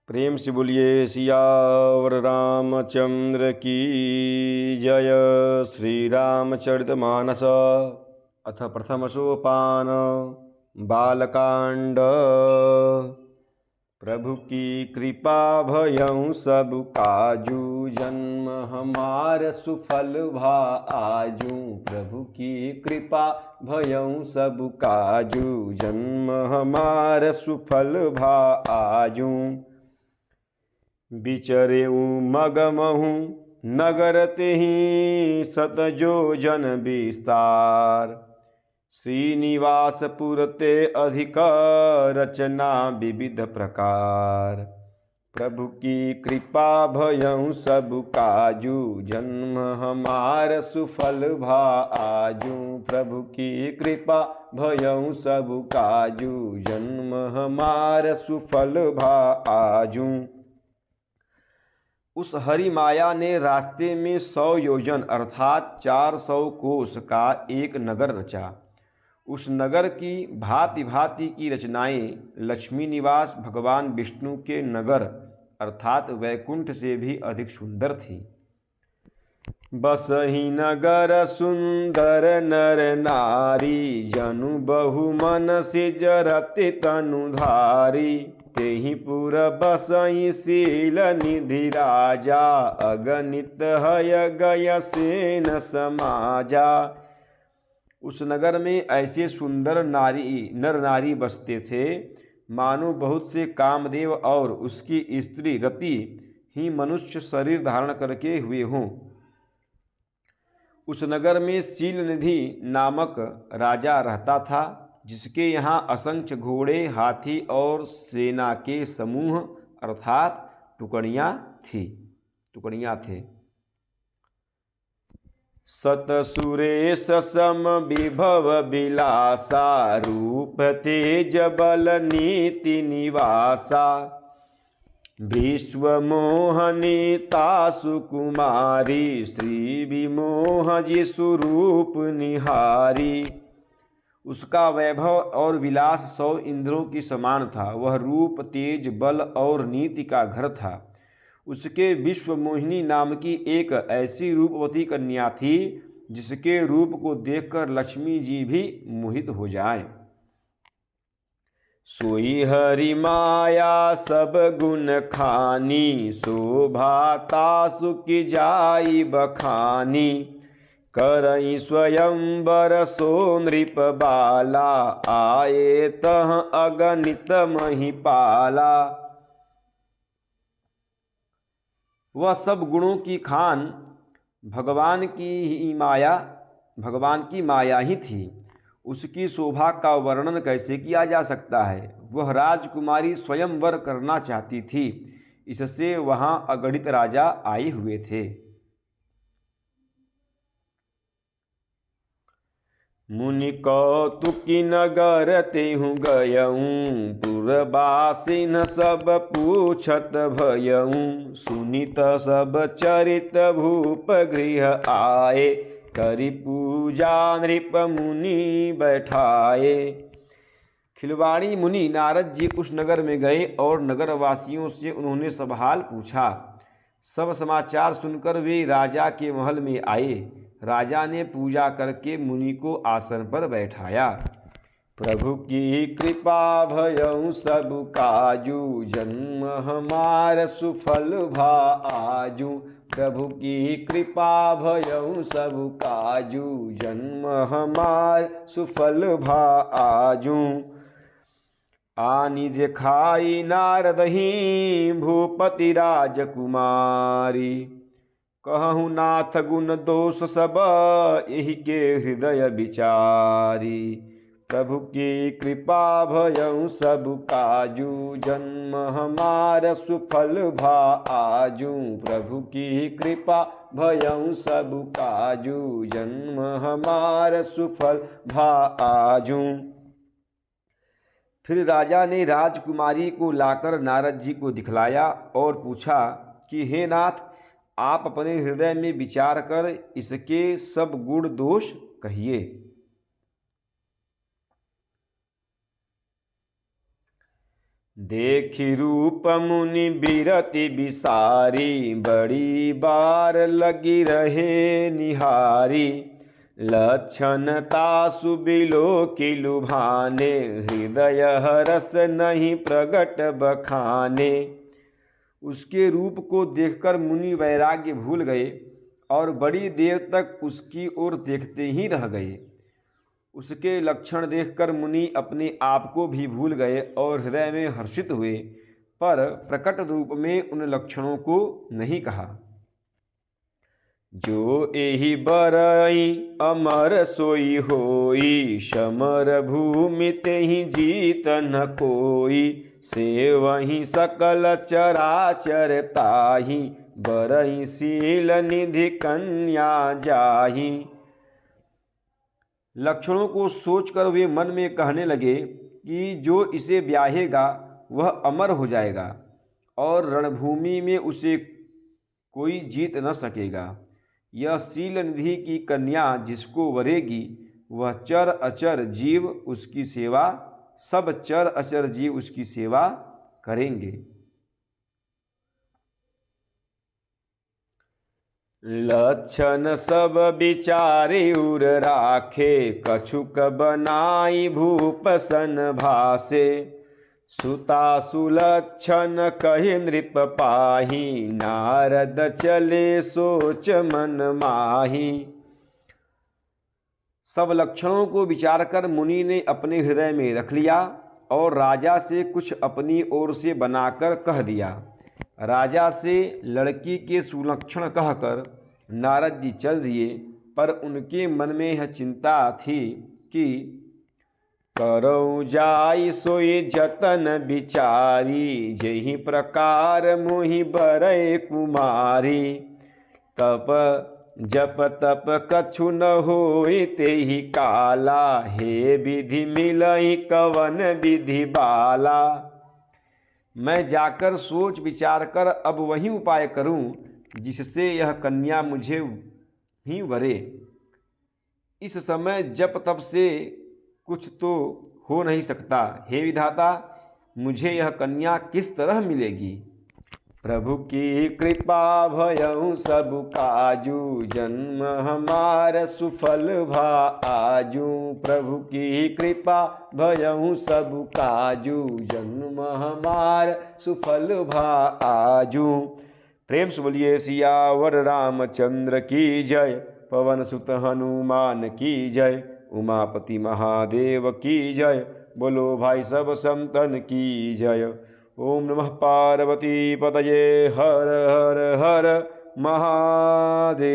प्रेम से बोलिए सियावर रामचंद्र की जय। श्री रामचरितमानस अथ प्रथम सोपान बालकांड। प्रभु की कृपा भयं सब काजू, जन्म हमार सुफल भा आजू। प्रभु की कृपा भयं सब काजू, जन्म हमार सुफल भा आजू। बिचरे मगमहु नगर तेहि, सतजो जन विस्तार। श्रीनिवासपुर ते अधिक, रचना विविध प्रकार। प्रभु की कृपा भयं सब काजू, जन्म हमार सुफल भा आजू। प्रभु की कृपा भयं सब काजू, जन्म हमार सुफल भा आजू। उस हरि माया ने रास्ते में 100 योजन अर्थात 400 कोस का एक नगर रचा। उस नगर की भांति भांति की रचनाएं लक्ष्मी निवास भगवान विष्णु के नगर अर्थात वैकुंठ से भी अधिक सुंदर थी। बसहि नगर सुंदर नर नारी, जनु बहु मन से जरते तनुधारी। तेहि पुर बसई शील निधि राजा, अगणित हय गय सेन समाजा। उस नगर में ऐसे सुंदर नर नारी बसते थे, मानो बहुत से कामदेव और उसकी स्त्री रति ही मनुष्य शरीर धारण करके हुए हों। उस नगर में शीलनिधि नामक राजा रहता था, जिसके यहाँ असंख्य घोड़े, हाथी और सेना के समूह अर्थात टुकड़ियाँ थे। सतसुरेश सम विभव विलासा, रूप तेज बल नीति निवासा। विश्व मोहनी तासु कुमारी, श्री विमोह जिसु रूप निहारी। उसका वैभव और विलास 100 इंद्रों की समान था। वह रूप, तेज, बल और नीति का घर था। उसके विश्व मोहिनी नाम की एक ऐसी रूपवती कन्या थी, जिसके रूप को देखकर लक्ष्मी जी भी मोहित हो जाएं। सोई हरि माया सब गुण खानी, शोभा तासु की जाई बखानी। करई स्वयंवर सो नृप बाला, आए तह अगणित महिपाला। वह सब गुणों की खान भगवान की माया ही थी। उसकी शोभा का वर्णन कैसे किया जा सकता है। वह राजकुमारी स्वयंवर करना चाहती थी, इससे वहां अगणित राजा आए हुए थे। मुनि कौतुकी नगर तेहु गयऊँ, पुरबासिन सब पूछत भयऊँ। सुनित सब चरित भूप गृह आए, करि पूजा नृप मुनि बैठाए। खिलवाड़ी मुनि नारद जी उस नगर में गए और नगरवासियों से उन्होंने सब हाल पूछा। सब समाचार सुनकर वे राजा के महल में आए। राजा ने पूजा करके मुनि को आसन पर बैठाया। प्रभु की कृपा भयं सब काजू, जन्म हमार सुफल भा आजू। प्रभु की कृपा भयं सब काजू, जन्म हमार सुफल भा आजू। आनि दिखाई नारदही भूपति राजकुमारी, कहूँ नाथ गुण दोष सब यही के हृदय विचारी। प्रभु की कृपा भयं सब काजू, जन्म हमार सुफल भा आजू। प्रभु की कृपा भयं सब काजू, जन्म हमार सुफल भा आजू। फिर राजा ने राजकुमारी को लाकर नारद जी को दिखलाया और पूछा कि हे नाथ, आप अपने हृदय में विचार कर इसके सब गुण दोष कहिए। देखि रूप मुनि बिरति बिसारी, बड़ी बार लगी रहे निहारी। लक्षण तासु बिलो की लुभाने, हृदय हरस नहीं प्रगट बखाने। उसके रूप को देखकर मुनि वैराग्य भूल गए और बड़ी देर तक उसकी ओर देखते ही रह गए। उसके लक्षण देखकर मुनि अपने आप को भी भूल गए और हृदय में हर्षित हुए, पर प्रकट रूप में उन लक्षणों को नहीं कहा। जो एहि बरई अमर सोई होई, समर भूमि तेहि जीत न कोई। से वही सकल चराचर ताहि, बरई शील निधि कन्या जाहि। लक्षणों को सोचकर वे मन में कहने लगे कि जो इसे ब्याहेगा वह अमर हो जाएगा और रणभूमि में उसे कोई जीत न सकेगा। यह शील निधि की कन्या जिसको वरेगी वह चर अचर जीव उसकी सेवा, सब चर अचर जीव उसकी सेवा करेंगे। लक्षण सब विचारे उर राखे, कछुक बनाई भूप सन भासे। सुता सुलक्षण कहे नृप पाही, नारद चले सोच मन माही। सब लक्षणों को विचार कर मुनि ने अपने हृदय में रख लिया और राजा से कुछ अपनी ओर से बनाकर कह दिया। राजा से लड़की के सुलक्षण कहकर नारद जी चल दिए, पर उनके मन में यह चिंता थी कि करऊ जाई सोई जतन बिचारी, जेहि प्रकार मोहि बरय कुमारी। तप जप तप कछु न होई तेहि काला, हे विधि मिलई कवन विधि बाला। मैं जाकर सोच विचार कर अब वही उपाय करूं जिससे यह कन्या मुझे ही वरे। इस समय जप तप से कुछ तो हो नहीं सकता। हे विधाता, मुझे यह कन्या किस तरह मिलेगी? प्रभु की कृपा भयउ सब काजू, जन्म हमार सुफल भा आजू। प्रभु की कृपा भयउ सब काजू, जन्म हमार सुफल भा आजू। प्रेम से बोलिए सियावर रामचंद्र की जय, पवन सुत हनुमान की जय, उमापति महादेव की जय। बोलो भाई सब संतन की जय। ओम नमः पार्वती पतये, हर हर हर महादेव।